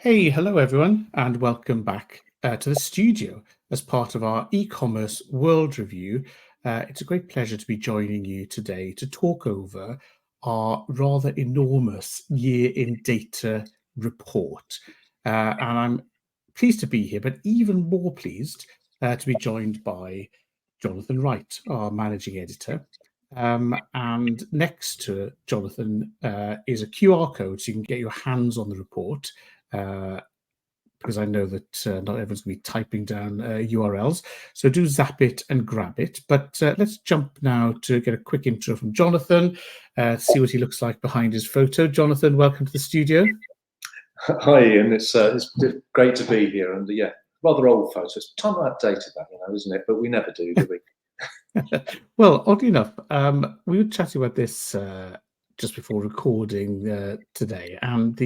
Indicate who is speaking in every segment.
Speaker 1: Hey, hello everyone, and welcome back to the studio as part of our e-commerce world review. It's a great pleasure to be joining you today to talk over our rather enormous year in data report. And I'm pleased to be here, but even more pleased to be joined by Jonathan Wright, our managing editor. And next to Jonathan is a QR code so you can get your hands on the report. Because I know that not everyone's going to be typing down URLs. So do zap it and grab it. But let's jump now to get a quick intro from Jonathan, see what he looks like behind his photo. Jonathan, welcome to the studio.
Speaker 2: Hi, Ian. It's great to be here. And yeah, rather old photos. Time to update that, isn't it? But we never do we?
Speaker 1: Well, oddly enough, we were chatting about this just before recording today, and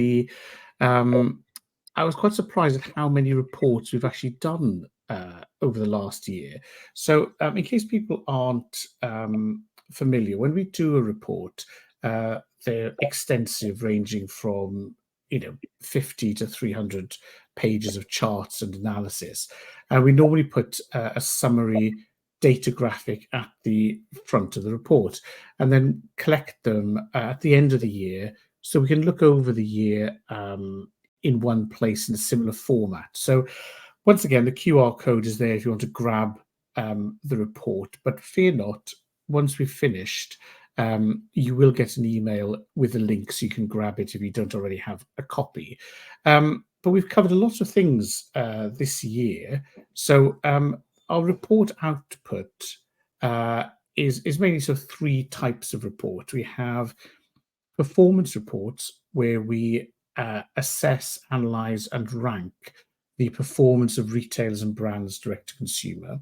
Speaker 1: I was quite surprised at how many reports we've actually done over the last year. So, in case people aren't familiar, when we do a report, they're extensive, ranging from 50 to 300 pages of charts and analysis, and we normally put a summary data graphic at the front of the report, and then collect them at the end of the year, so we can look over the year in one place in a similar format. So once again, the QR code is there if you want to grab the report, but fear not, once we've finished, you will get an email with a link so you can grab it if you don't already have a copy. But we've covered a lot of things this year. So our report output is mainly sort of three types of report. We have performance reports where we assess, analyze, and rank the performance of retailers and brands direct to consumer.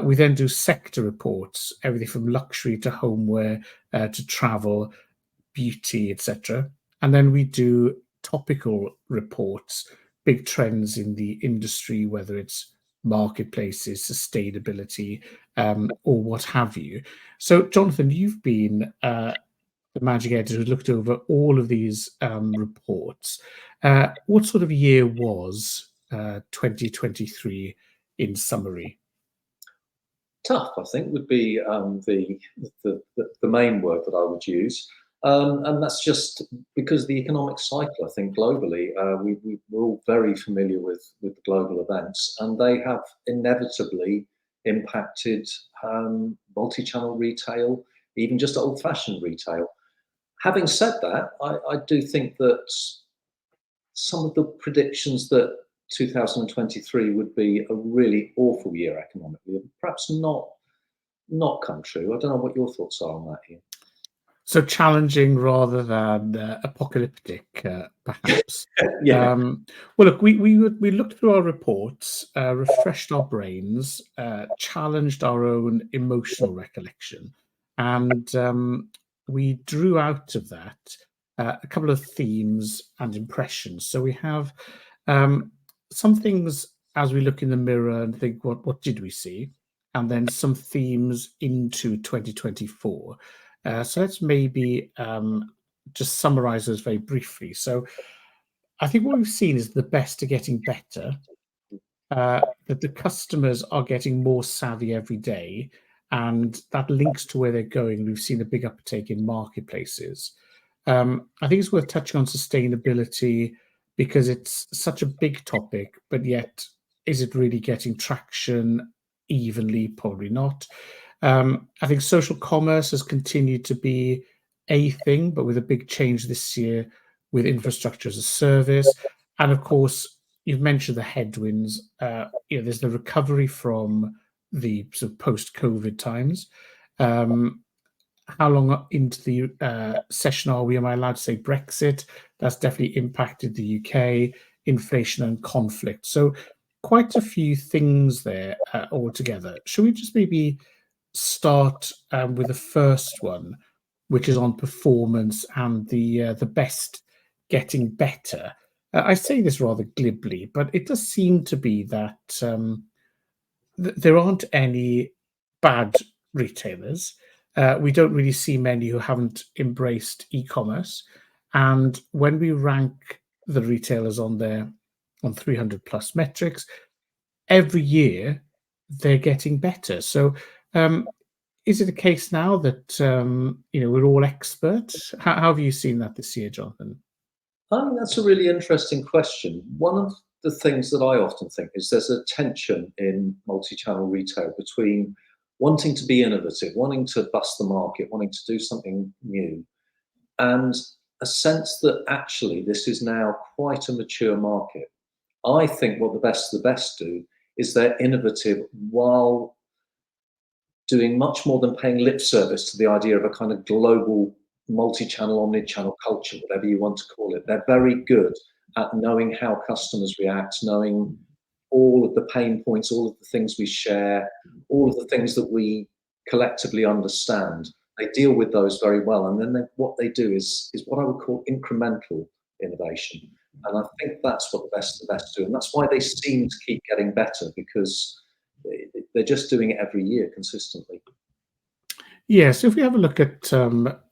Speaker 1: We then do sector reports, everything from luxury to homeware to travel, beauty, etc. And then we do topical reports, big trends in the industry, whether it's marketplaces, sustainability, or what have you. So, Jonathan, you've been the managing editor who's looked over all of these reports. What sort of year was 2023 in summary?
Speaker 2: Tough, I think, would be the main word that I would use. And that's just because the economic cycle, I think, globally, we're all very familiar with the global events, and they have inevitably impacted multi-channel retail, even just old-fashioned retail. Having said that, I do think that some of the predictions that 2023 would be a really awful year economically have perhaps not come true. I don't know what your thoughts are on that, Ian.
Speaker 1: So challenging rather than apocalyptic, perhaps.
Speaker 2: Yeah.
Speaker 1: Well, look, we looked through our reports, refreshed our brains, challenged our own emotional recollection, and we drew out of that a couple of themes and impressions. So we have some things as we look in the mirror and think, what did we see? And then some themes into 2024. So let's maybe just summarize those very briefly. So I think what we've seen is the best are getting better, that the customers are getting more savvy every day, and that links to where they're going. We've seen a big uptake in marketplaces. I think it's worth touching on sustainability because it's such a big topic, but yet is it really getting traction evenly? Probably not. I think social commerce has continued to be a thing, but with a big change this year with infrastructure as a service. And of course, you've mentioned the headwinds. There's the recovery from the sort of post-COVID times. How long into the session are we? Am I allowed to say Brexit? That's definitely impacted the UK, inflation and conflict. So quite a few things there altogether. Should we just maybe start with the first one, which is on performance and the best getting better? I say this rather glibly, but it does seem to be that there aren't any bad retailers. We don't really see many who haven't embraced e-commerce. And when we rank the retailers on there on 300 plus metrics. Every year, they're getting better. So, is it a case now that we're all experts? How have you seen that this year, Jonathan?
Speaker 2: I think that's a really interesting question. One of the things that I often think is there's a tension in multi-channel retail between wanting to be innovative, wanting to bust the market, wanting to do something new, and a sense that actually this is now quite a mature market. I think what the best of the best do is they're innovative while doing much more than paying lip service to the idea of a kind of global multi-channel, omni-channel culture, whatever you want to call it. They're very good at knowing how customers react, knowing all of the pain points, all of the things we share, all of the things that we collectively understand. They deal with those very well. And then what they do is what I would call incremental innovation. And I think that's what the best of the best do. And that's why they seem to keep getting better, because they're just doing it every year consistently.
Speaker 1: Yeah, so if we have a look at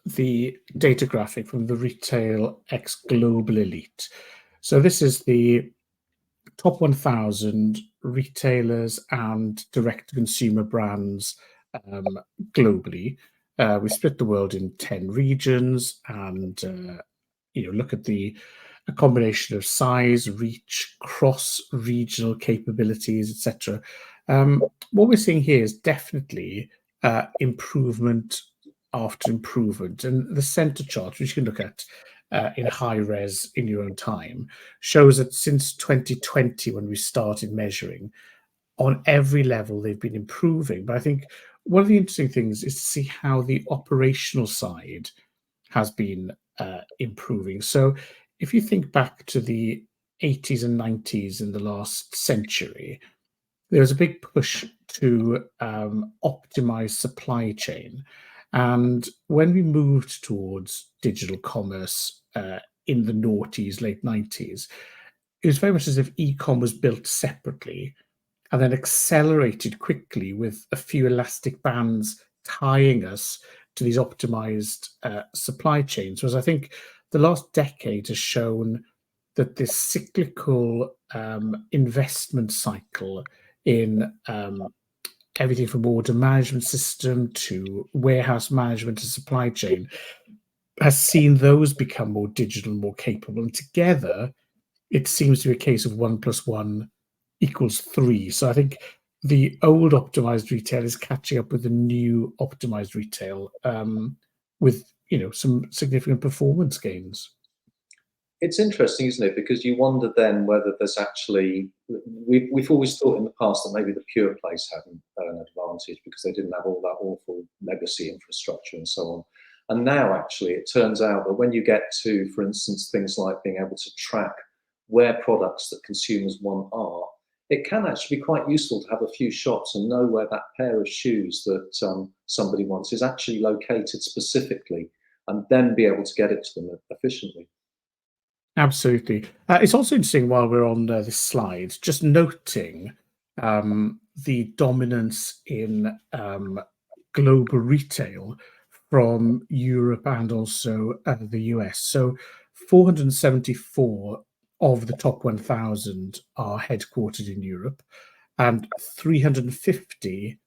Speaker 1: the data graphic from the RetailX Global Elite. So this is the top 1,000 retailers and direct-to-consumer brands globally. We split the world in 10 regions and look at a combination of size, reach, cross-regional capabilities, etc. What we're seeing here is definitely improvement after improvement. And the center chart, which you can look at in high res in your own time, shows that since 2020, when we started measuring, on every level they've been improving. But I think one of the interesting things is to see how the operational side has been improving. So if you think back to the 80s and 90s in the last century, there was a big push to optimize supply chain. And when we moved towards digital commerce in the noughties, late 90s, it was very much as if e-com was built separately and then accelerated quickly with a few elastic bands tying us to these optimized supply chains. Whereas I think the last decade has shown that this cyclical investment cycle in everything from order management system to warehouse management to supply chain has seen those become more digital, more capable. And together, it seems to be a case of 1+1 = 3. So I think the old optimized retail is catching up with the new optimized retail with some significant performance gains.
Speaker 2: It's interesting, isn't it? Because you wonder then whether there's actually, we've always thought in the past that maybe the pure plays had an advantage because they didn't have all that awful legacy infrastructure and so on. And now actually it turns out that when you get to, for instance, things like being able to track where products that consumers want are, it can actually be quite useful to have a few shops and know where that pair of shoes that somebody wants is actually located specifically, and then be able to get it to them efficiently.
Speaker 1: Absolutely. It's also interesting while we're on this slide, just noting the dominance in global retail from Europe and also the US. So 474 of the top 1,000 are headquartered in Europe, and 350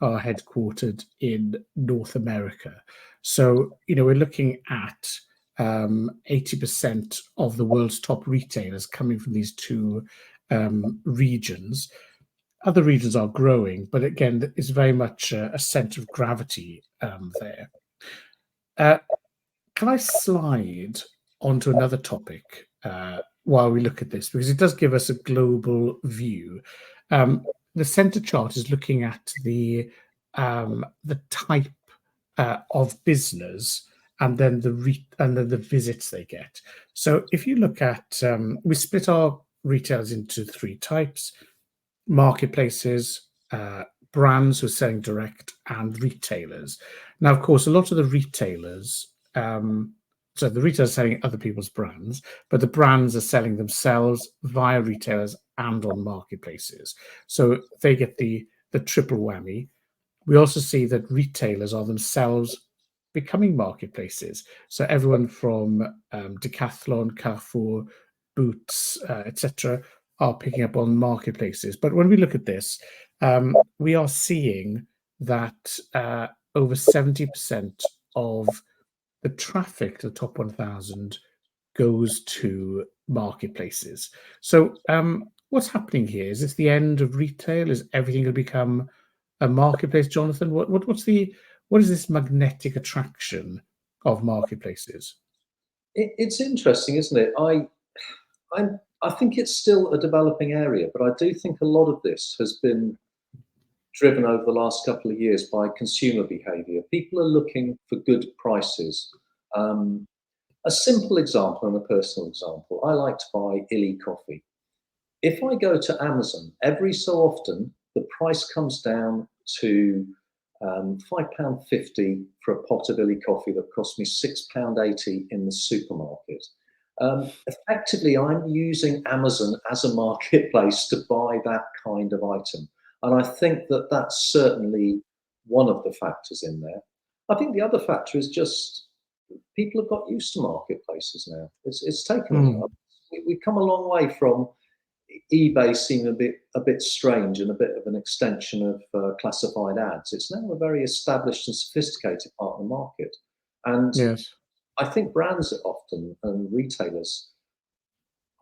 Speaker 1: are headquartered in North America. So, we're looking at 80% of the world's top retailers coming from these two regions. Other regions are growing, but again, it's very much a center of gravity there. Can I slide onto another topic while we look at this? Because it does give us a global view. The center chart is looking at the type of business and then the visits they get. So if you look at, we split our retailers into 3 types: marketplaces, brands who are selling direct, and retailers. Now, of course, a lot of the retailers, so the retailers are selling other people's brands, but the brands are selling themselves via retailers and on marketplaces. So they get the triple whammy. We also see that retailers are themselves becoming marketplaces. So everyone from Decathlon, Carrefour, Boots, etc., are picking up on marketplaces. But when we look at this, we are seeing that over 70% of the traffic to the top 1,000 goes to marketplaces. So what's happening here? Is this the end of retail? Is everything going to become a marketplace, Jonathan? What is this magnetic attraction of marketplaces?
Speaker 2: It's interesting, isn't it? I think it's still a developing area, but I do think a lot of this has been driven over the last couple of years by consumer behaviour. People are looking for good prices. Um, a simple example and a personal example. I like to buy illy coffee. If I go to Amazon, every so often the price comes down to £5.50 for a pot of illy coffee that cost me £6.80 in the supermarket. Effectively, I'm using Amazon as a marketplace to buy that kind of item. And I think that that's certainly one of the factors in there. I think the other factor is just people have got used to marketplaces now. It's taken a while. We've come a long way from eBay seemed a bit strange and a bit of an extension of classified ads. It's now a very established and sophisticated part of the market. And
Speaker 1: Yes.
Speaker 2: I think brands often and retailers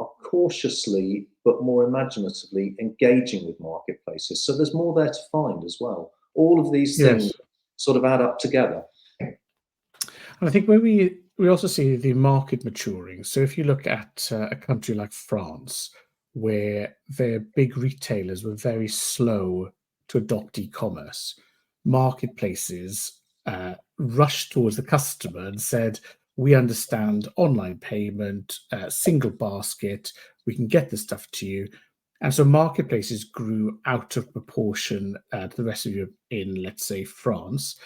Speaker 2: are cautiously but more imaginatively engaging with marketplaces. So there's more there to find as well. All of these things
Speaker 1: Yes.
Speaker 2: sort of add up together.
Speaker 1: And I think where we also see the market maturing. So if you look at a country like France, where their big retailers were very slow to adopt e-commerce, marketplaces rushed towards the customer and said, "We understand online payment, single basket. We can get the stuff to you." And so marketplaces grew out of proportion to the rest of Europe in, let's say, France.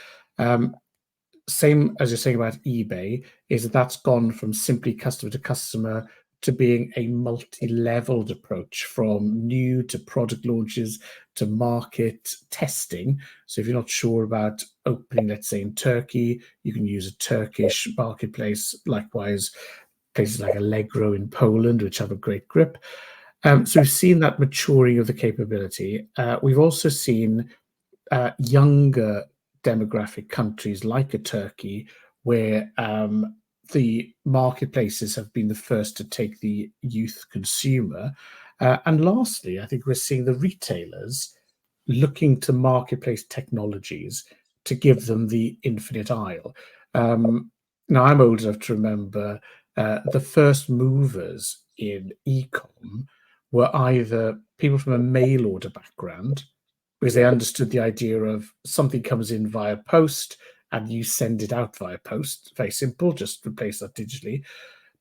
Speaker 1: Same as you're saying about eBay, is that that's gone from simply customer to customer to being a multi-leveled approach, from new to product launches to market testing. So if you're not sure about opening, let's say in Turkey, you can use a Turkish marketplace. Likewise, places like Allegro in Poland, which have a great grip. So we've seen that maturing of the capability. We've also seen younger demographic countries like a Turkey, where the marketplaces have been the first to take the youth consumer. And lastly, I think we're seeing the retailers looking to marketplace technologies to give them the infinite aisle. Now, I'm old enough to remember the first movers in e-com were either people from a mail order background, because they understood the idea of something comes in via post and you send it out via post. Very simple, just replace that digitally.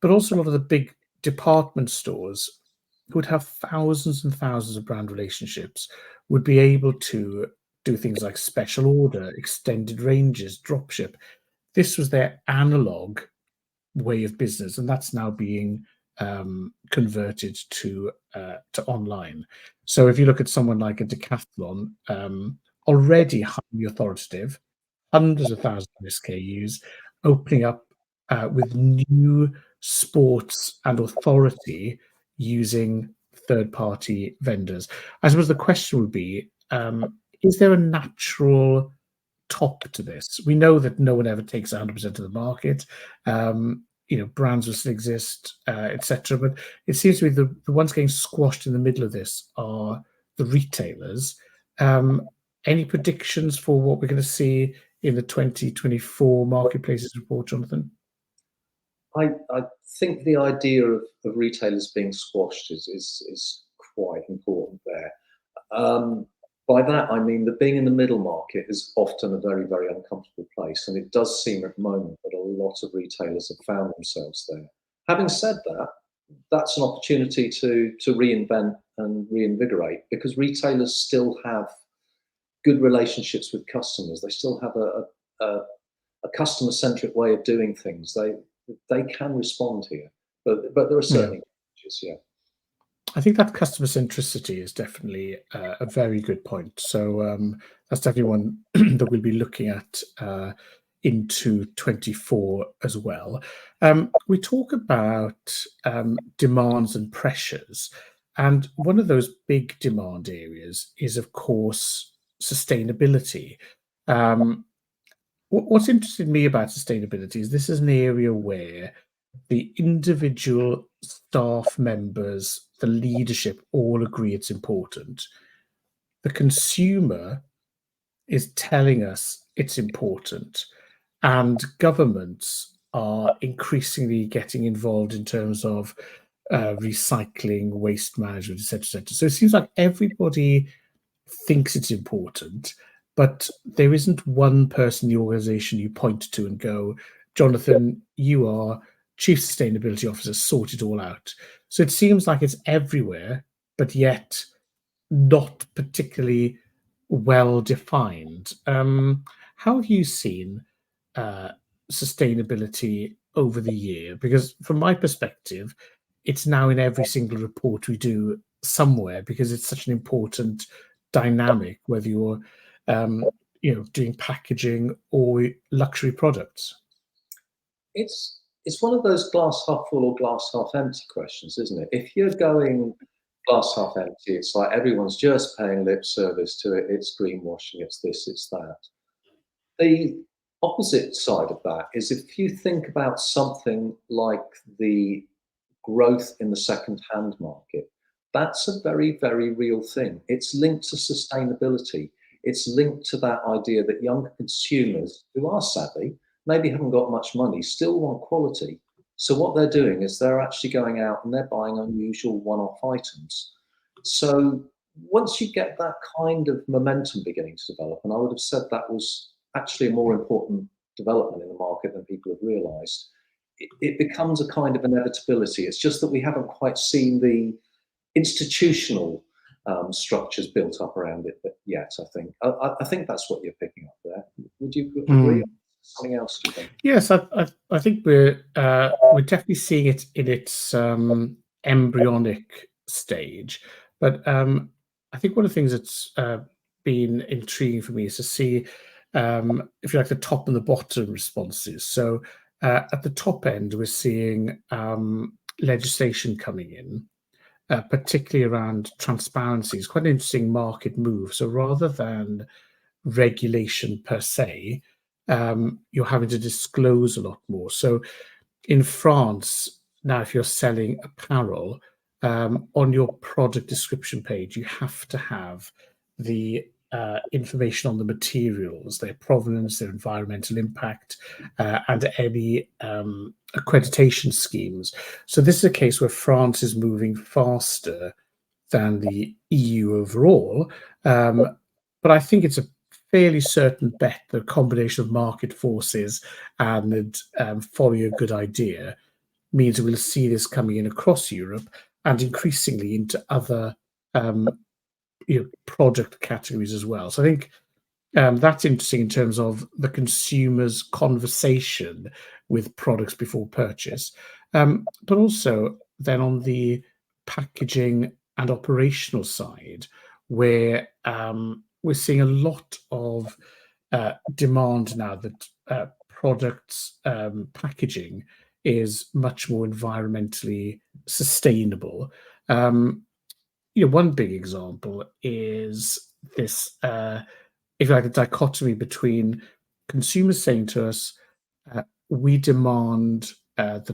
Speaker 1: But also a lot of the big department stores who would have thousands and thousands of brand relationships would be able to do things like special order, extended ranges, dropship. This was their analog way of business, and that's now being converted to online. So if you look at someone like a Decathlon, already highly authoritative, hundreds of thousands of SKUs, opening up with new sports and authority using third-party vendors. I suppose the question would be, is there a natural top to this? We know that no one ever takes 100% of the market. Brands will still exist, etc. But it seems to be the ones getting squashed in the middle of this are the retailers. Any predictions for what we're going to see in the 2024 marketplaces report, Jonathan?
Speaker 2: I think the idea of retailers being squashed is quite important there. By that, I mean that being in the middle market is often a very, very uncomfortable place. And it does seem at the moment that a lot of retailers have found themselves there. Having said that, that's an opportunity to reinvent and reinvigorate, because retailers still have good relationships with customers. They still have a customer-centric way of doing things. They can respond here, but there are certainly challenges, yeah.
Speaker 1: I think that customer centricity is definitely a very good point. So that's definitely one that we'll be looking at into 24 as well. We talk about demands and pressures, and one of those big demand areas is, of course, sustainability. Um, what's interested me about sustainability is this is an area where the individual staff members, the leadership all agree it's important. The consumer is telling us it's important, and governments are increasingly getting involved in terms of recycling, waste management, etc., etc. So it seems like everybody thinks it's important, but there isn't one person in the organization you point to and go, Jonathan, you are Chief Sustainability Officer, sort it all out. So it seems like it's everywhere, but yet not particularly well defined. How have you seen uh, sustainability over the year? Because from my perspective, it's now in every single report we do somewhere because it's such an important dynamic, whether you're doing packaging or luxury products.
Speaker 2: It's one of those glass half full or glass half empty questions, isn't it? If you're going glass half empty, it's like everyone's just paying lip service to it. It's greenwashing. It's this. It's that. The opposite side of that is if you think about something like the growth in the second-hand market, that's a very, very real thing. It's linked to sustainability. It's linked to that idea that younger consumers who are savvy, maybe haven't got much money, still want quality. So what they're doing is they're actually going out and they're buying unusual one-off items. So once you get that kind of momentum beginning to develop, and I would have said that was actually a more important development in the market than people have realized, it becomes a kind of inevitability. It's just that we haven't quite seen the institutional structures built up around it yet, I think. I think that's what you're picking up there. Would you agree?
Speaker 1: Mm.
Speaker 2: Something else, do you think?
Speaker 1: Yes, I think we're definitely seeing it in its embryonic stage, but I think one of the things that's been intriguing for me is to see, if you like, the top and the bottom responses. So at the top end, we're seeing legislation coming in, particularly around transparency. It's quite an interesting market move. So rather than regulation per se, you're having to disclose a lot more. So in France, now if you're selling apparel, on your product description page, you have to have the information on the materials, their provenance, their environmental impact, and any accreditation schemes. So this is a case where France is moving faster than the EU overall. But I think it's a fairly certain bet that a combination of market forces and following a good idea means we'll see this coming in across Europe and increasingly into other um, product categories as well. So I think that's interesting in terms of the consumer's conversation with products before purchase. But also then on the packaging and operational side, where we're seeing a lot of demand now that products packaging is much more environmentally sustainable. Um, one big example is this, if you like, a dichotomy between consumers saying to us, we demand that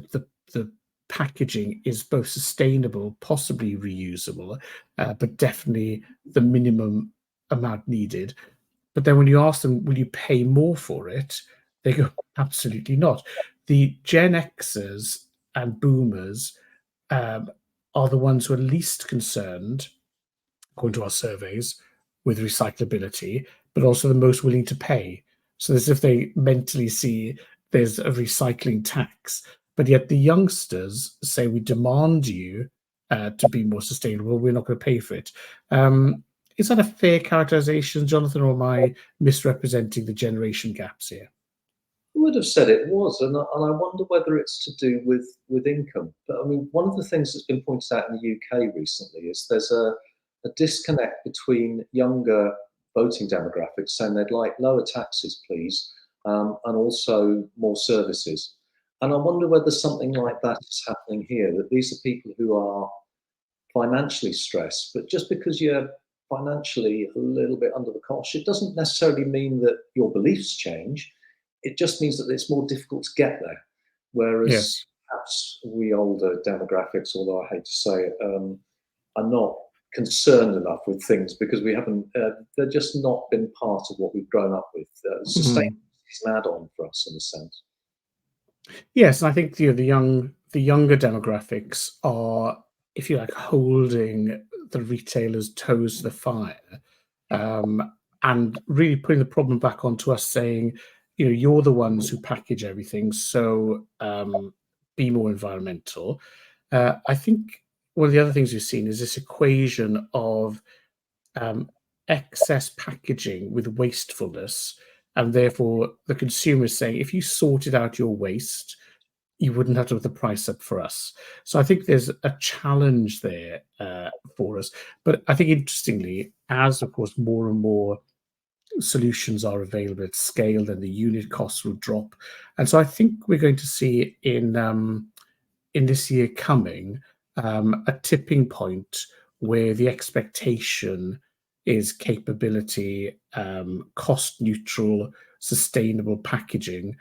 Speaker 1: the packaging is both sustainable, possibly reusable, but definitely the minimum amount needed. But then when you ask them, will you pay more for it? They go, absolutely not. The Gen Xers and boomers um, are the ones who are least concerned, according to our surveys, with recyclability, but also the most willing to pay. So as if they mentally see there's a recycling tax, but yet the youngsters say we demand you to be more sustainable. We're not going to pay for it. Is that a fair characterization, Jonathan, or am I misrepresenting the generation gaps here?
Speaker 2: I would have said it was, and I wonder whether it's to do with income. But I mean, one of the things that's been pointed out in the UK recently is there's a disconnect between younger voting demographics saying they'd like lower taxes, please, and also more services. And I wonder whether something like that is happening here, that these are people who are financially stressed, but just because you're financially a little bit under the cosh, it doesn't necessarily mean that your beliefs change. It just means that it's more difficult to get there. Whereas
Speaker 1: Yes.
Speaker 2: perhaps we older demographics, although I hate to say it, are not concerned enough with things because we haven't, they're just not been part of what we've grown up with. Sustainability
Speaker 1: Mhm.
Speaker 2: is an add-on for us in a sense.
Speaker 1: Yes, and I think the younger demographics are, if you like, holding the retailers' toes to the fire, and really putting the problem back onto us, saying, you're the ones who package everything, so be more environmental. I think one of the other things we've seen is this equation of um, excess packaging with wastefulness, and therefore the consumer is saying, if you sorted out your waste, you wouldn't have to put the price up for us. So I think there's a challenge there for us. But I think interestingly, as of course more and more solutions are available at scale, then the unit costs will drop. And so I think we're going to see in this year coming a tipping point where the expectation is capability, cost neutral, sustainable packaging,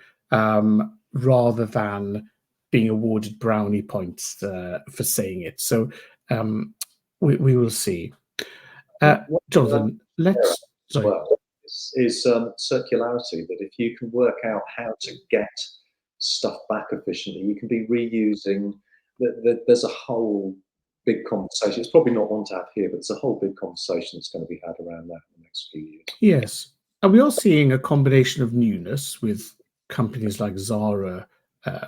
Speaker 1: rather than being awarded brownie points for saying it. So um, we will see.
Speaker 2: What
Speaker 1: Jonathan,
Speaker 2: there
Speaker 1: let's
Speaker 2: as
Speaker 1: sorry.
Speaker 2: well is circularity. That if you can work out how to get stuff back efficiently, you can be reusing. There's a whole big conversation. It's probably not one to have here, but it's a whole big conversation that's going to be had around that in the next few years.
Speaker 1: Yes. And we are seeing a combination of newness with companies like Zara,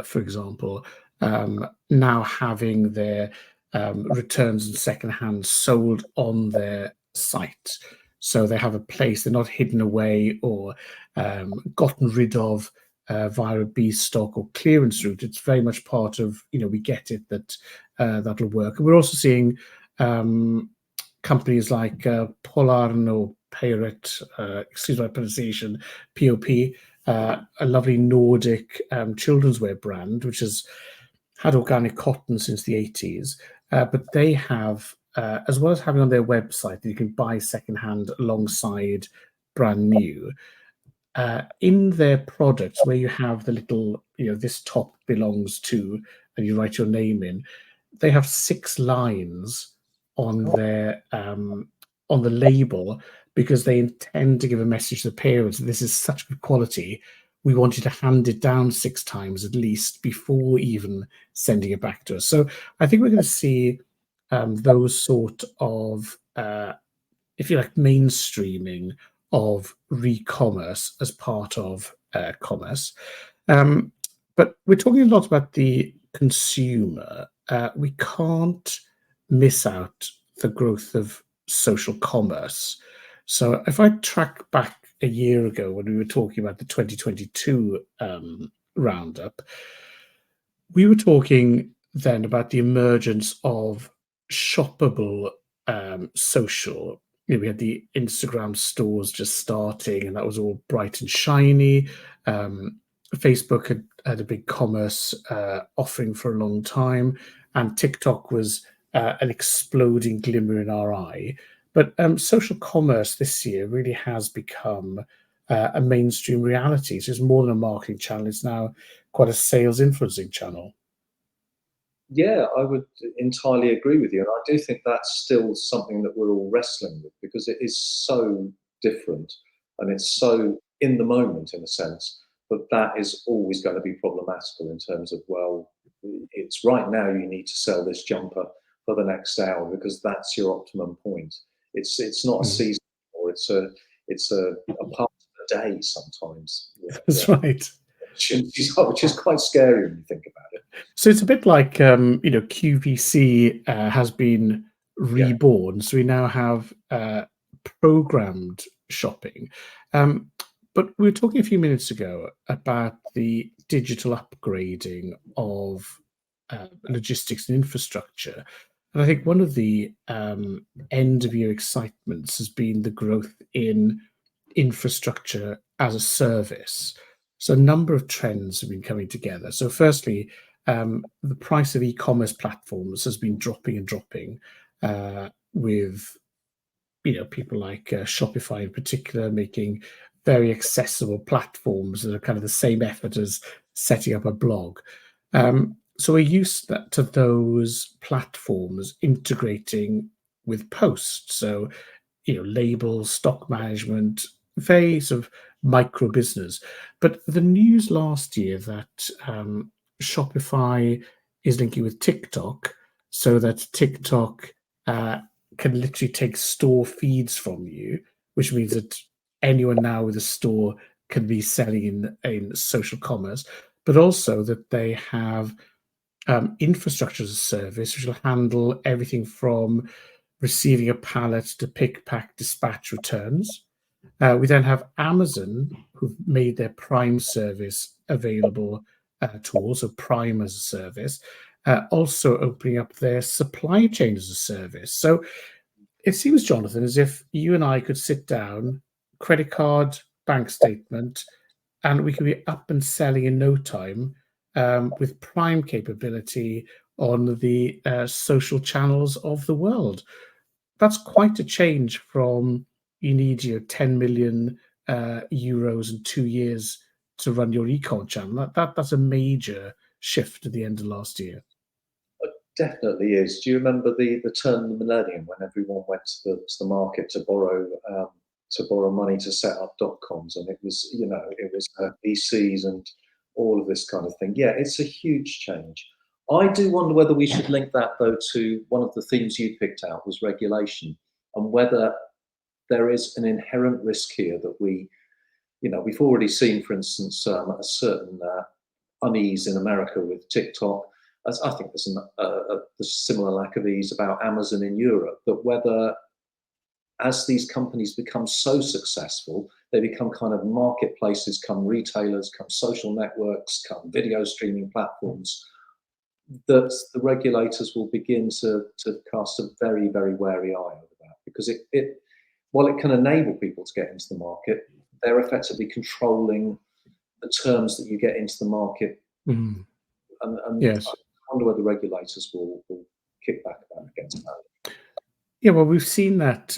Speaker 1: for example, now having their returns and secondhand sold on their site. So they have a place, they're not hidden away or gotten rid of via a B stock or clearance route. It's very much part of, we get it that that'll work. And we're also seeing companies like Polarn, Pirate, excuse my pronunciation, POP, a lovely Nordic children's wear brand, which has had organic cotton since the 80s. But they have, as well as having on their website that you can buy secondhand alongside brand new, in their products where you have the little, this top belongs to, and you write your name in, they have 6 lines on
Speaker 2: Oh,
Speaker 1: their on the label because they intend to give a message to the parents that this is such good quality. We want you to hand it down 6 times at least before even sending it back to us. So I think we're going to see those sort of if you like, mainstreaming of re-commerce as part of commerce. Um, but we're talking a lot about the consumer. We can't miss out the growth of social commerce. So if I track back a year ago when we were talking about the 2022 roundup, we were talking then about the emergence of shoppable social. We had the Instagram stores just starting, and that was all bright and shiny. Facebook had a big commerce offering for a long time, and TikTok was an exploding glimmer in our eye. But social commerce this year really has become a mainstream reality. So it's more than a marketing channel; it's now quite a sales influencing channel.
Speaker 2: yeah, I would entirely agree with you, and I do think that's still something that we're all wrestling with because it is so different and it's so in the moment in a sense. But that is always going to be problematical in terms of, well, it's right now you need to sell this jumper for the next hour because that's your optimum point. It's not a
Speaker 1: Mm.
Speaker 2: season or it's a part of the day sometimes
Speaker 1: That's
Speaker 2: where
Speaker 1: right.
Speaker 2: opportunities are, which is quite scary when you think about it.
Speaker 1: So it's a bit like QVC has been
Speaker 2: Yeah.
Speaker 1: reborn. So we now have programmed shopping. Um, but we were talking a few minutes ago about the digital upgrading of logistics and infrastructure. And I think one of the end of year excitements has been the growth in infrastructure as a service. So a number of trends have been coming together. So firstly, the price of e-commerce platforms has been dropping and dropping, with people like Shopify in particular making very accessible platforms that are kind of the same effort as setting up a blog. So we're used to those platforms integrating with posts. So labels, stock management, very sort of micro business. But the news last year that Shopify is linking with TikTok, so that TikTok uh, can literally take store feeds from you, which means that anyone now with a store can be selling in social commerce, but also that they have infrastructure as a service, which will handle everything from receiving a pallet to pick, pack, dispatch returns. We then have Amazon, who've made their Prime service available to all, so Prime as a service, also opening up their supply chain as a service. So it seems, Jonathan, as if you and I could sit down, credit card, bank statement, and we could be up and selling in no time, with Prime capability on the social channels of the world. That's quite a change from you need 10 million euros in 2 years to run your econ channel. That's a major shift at the end of last year.
Speaker 2: Definitely is. Do you remember the turn of the millennium when everyone went to the market to borrow money to set up .coms, and it was VCs and all of this kind of thing. Yeah, it's a huge change. I do wonder whether we should link that though to one of the themes you picked out was regulation, and whether there is an inherent risk here that we've already seen, for instance, a certain unease in America with TikTok. As I think there's a similar lack of ease about Amazon in Europe, that whether as these companies become so successful, they become kind of marketplaces, come retailers, come social networks, come video streaming platforms, that the regulators will begin to cast a very, very wary eye over that. Because while it can enable people to get into the market, they're effectively controlling the terms that you get into the market.
Speaker 1: Mm.
Speaker 2: And
Speaker 1: Yes.
Speaker 2: I wonder whether regulators will kick back against that.
Speaker 1: Yeah, well, we've seen that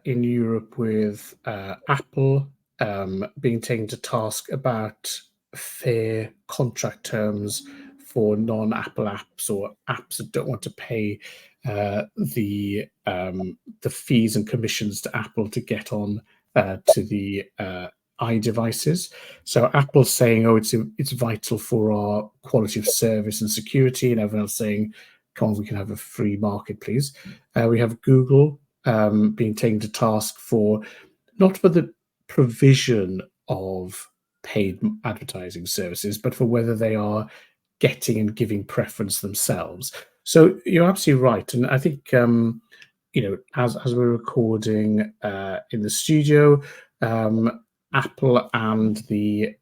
Speaker 1: in Europe with Apple being taken to task about fair contract terms for non-Apple apps or apps that don't want to pay the fees and commissions to Apple to get on to the iDevices. So Apple's saying, "Oh, it's vital for our quality of service and security," and everyone else saying, "Come on, we can have a free market, please." We have Google being taken to task not for the provision of paid advertising services, but for whether they are getting and giving preference themselves. So you're absolutely right, and I think as we're recording in the studio, Apple and the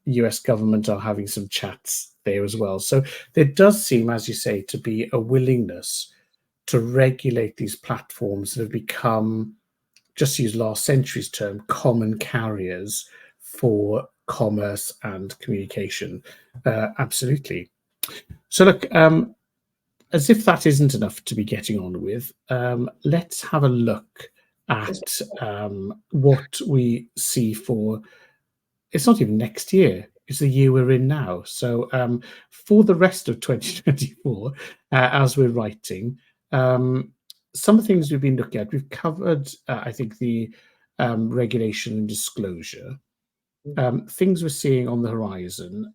Speaker 1: US government are having some chats there as well. So there does seem, as you say, to be a willingness to regulate these platforms that have become, just to use last century's term, common carriers for commerce and communication. Absolutely. So look, as if that isn't enough to be getting on with, let's have a look at what we see for, it's not even next year, it's the year we're in now. So for the rest of 2024, as we're writing, some of the things we've been looking at, we've covered, I think, the regulation and disclosure. Things we're seeing on the horizon,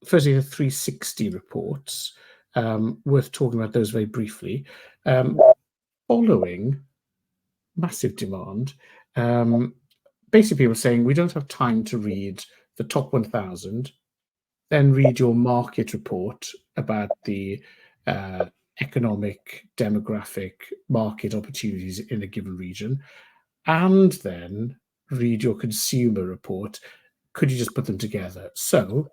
Speaker 1: firstly, the 360 reports, worth talking about those very briefly. Following massive demand, basically people saying we don't have time to read the top 1,000, then read your market report about the economic, demographic, market opportunities in a given region, and then read your consumer report. Could you just put them together? So,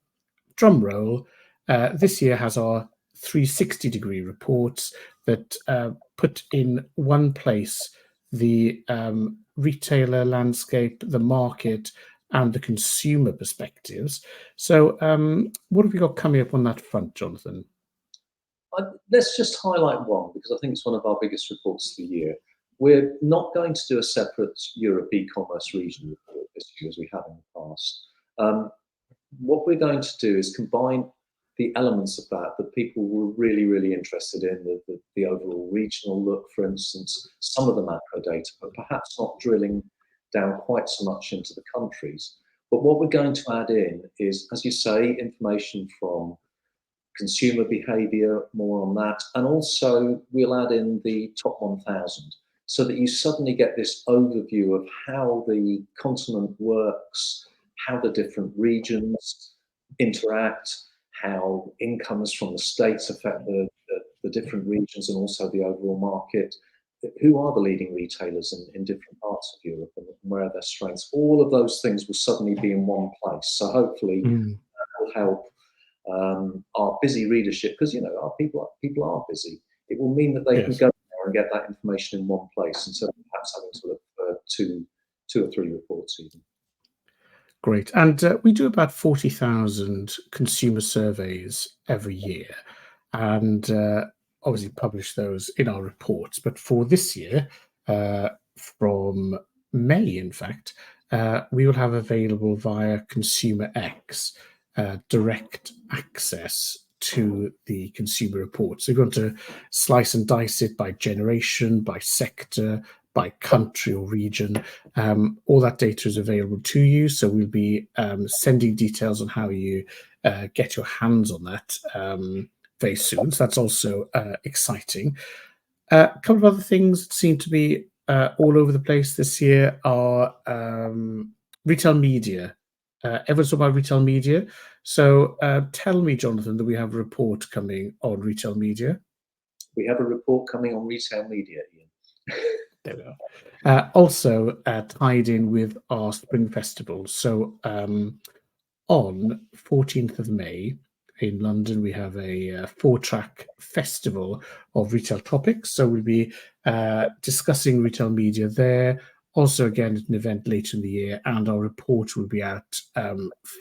Speaker 1: drum roll, this year has our 360-degree reports that put in one place the retailer landscape, the market, and the consumer perspectives. So, what have we got coming up on that front, Jonathan?
Speaker 2: Let's just highlight one, because I think it's one of our biggest reports of the year. We're not going to do a separate Europe e-commerce region report this year as we have in the past. What we're going to do is combine the elements of that people were really, really interested in, the overall regional look, for instance, some of the macro data, but perhaps not drilling down quite so much into the countries. But what we're going to add in is, as you say, information from consumer behavior, more on that. And also we'll add in the top 1,000 so that you suddenly get this overview of how the continent works, how the different regions interact, how incomes from the states affect the different regions and also the overall market. Who are the leading retailers in different parts of Europe, and where are their strengths? All of those things will suddenly be in one place. So hopefully that will help our busy readership, because our people are busy. It will mean that they can go there and get that information in one place instead of perhaps having to look for two or three reports even.
Speaker 1: Great. And we do about 40,000 consumer surveys every year, and obviously publish those in our reports. But for this year, from May, in fact, we will have available via RetailX direct access to the consumer report. So we're going to slice and dice it by generation, by sector, by country or region. All that data is available to you. So we'll be sending details on how you get your hands on that very soon. So that's also exciting. A couple of other things that seem to be all over the place this year are retail media. Everyone's talking about retail media. So tell me, Jonathan, that we have a report coming on retail media.
Speaker 2: We have a report coming on retail media, Ian.
Speaker 1: There we are. Also tied in with our spring festival. So on 14th of May in London, we have a 4-track festival of retail topics. So we'll be discussing retail media there. Also, again, at an event later in the year, and our report will be out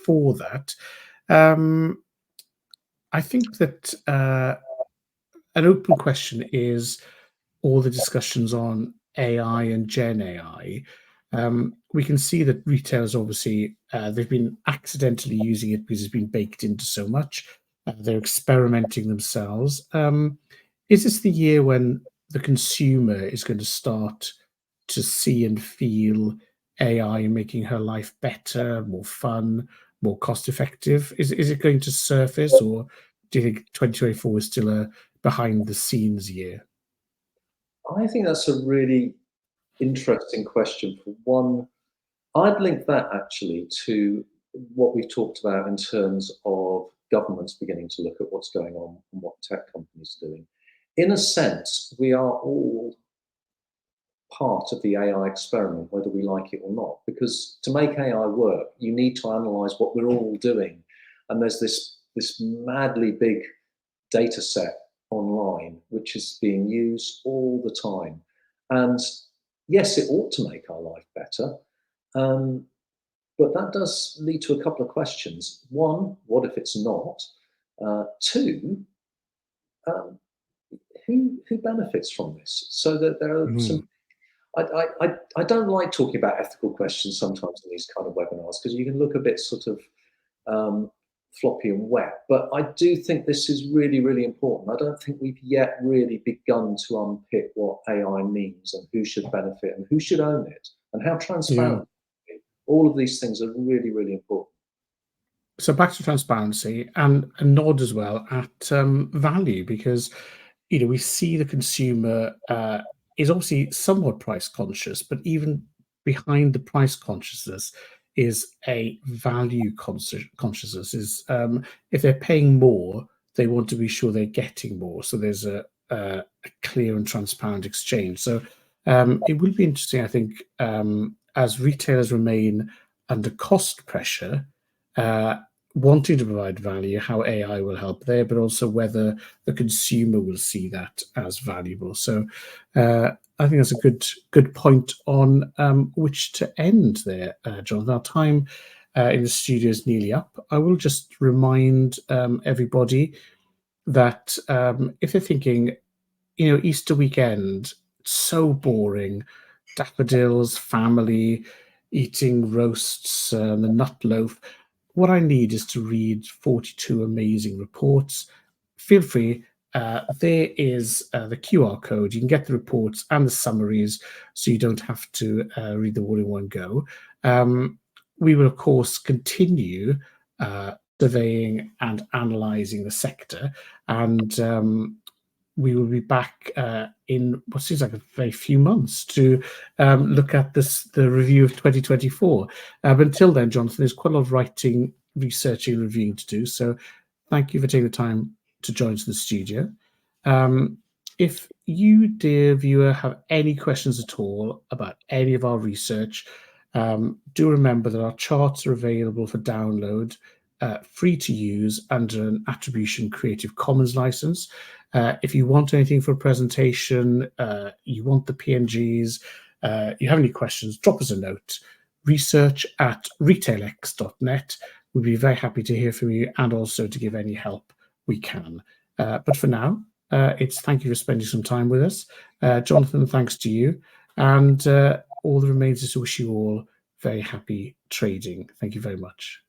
Speaker 1: for that. I think that an open question is all the discussions on AI and Gen AI. We can see that retailers, obviously, they've been accidentally using it because it's been baked into so much. They're experimenting themselves. Is this the year when the consumer is going to start to see and feel AI making her life better, more fun, more cost effective? Is it going to surface, or do you think 2024 is still a behind the scenes year?
Speaker 2: I think that's a really interesting question. For one, I'd link that actually to what we've talked about in terms of governments beginning to look at what's going on and what tech companies are doing. In a sense, we are all part of the AI experiment, whether we like it or not, because to make AI work, you need to analyze what we're all doing. And there's this madly big data set online, which is being used all the time. And yes, it ought to make our life better. But that does lead to a couple of questions. One, what if it's not? Two, who benefits from this? So that there are some. I don't like talking about ethical questions sometimes in these kind of webinars, because you can look a bit sort of floppy and wet. But I do think this is really, really important. I don't think we've yet really begun to unpick what AI means and who should benefit and who should own it and how transparent. All of these things are really, really important.
Speaker 1: So back to transparency and a nod as well at value, because we see the consumer is obviously somewhat price conscious, but even behind the price consciousness is a value consciousness. Is if they're paying more, they want to be sure they're getting more. So there's a clear and transparent exchange. So it will be interesting, I think, as retailers remain under cost pressure, wanting to provide value, how AI will help there, but also whether the consumer will see that as valuable. So I think that's a good point on which to end there, Jonathan. Our time in the studio is nearly up. I will just remind everybody that if they're thinking, Easter weekend, so boring, daffodils, family, eating roasts, the nut loaf. What I need is to read 42 amazing reports. Feel free. There is the QR code. You can get the reports and the summaries so you don't have to read them all in one go. We will, of course, continue surveying and analysing the sector, and we will be back in what seems like a very few months to look at the review of 2024. But until then, Jonathan, there's quite a lot of writing, researching, and reviewing to do. So thank you for taking the time to join us in the studio. If you, dear viewer, have any questions at all about any of our research, do remember that our charts are available for download, free to use under an Attribution Creative Commons license. If you want anything for a presentation, you want the PNGs, you have any questions, drop us a note. research@retailx.net. We'd be very happy to hear from you and also to give any help we can. But for now, it's thank you for spending some time with us. Jonathan, thanks to you. And all that remains is to wish you all very happy trading. Thank you very much.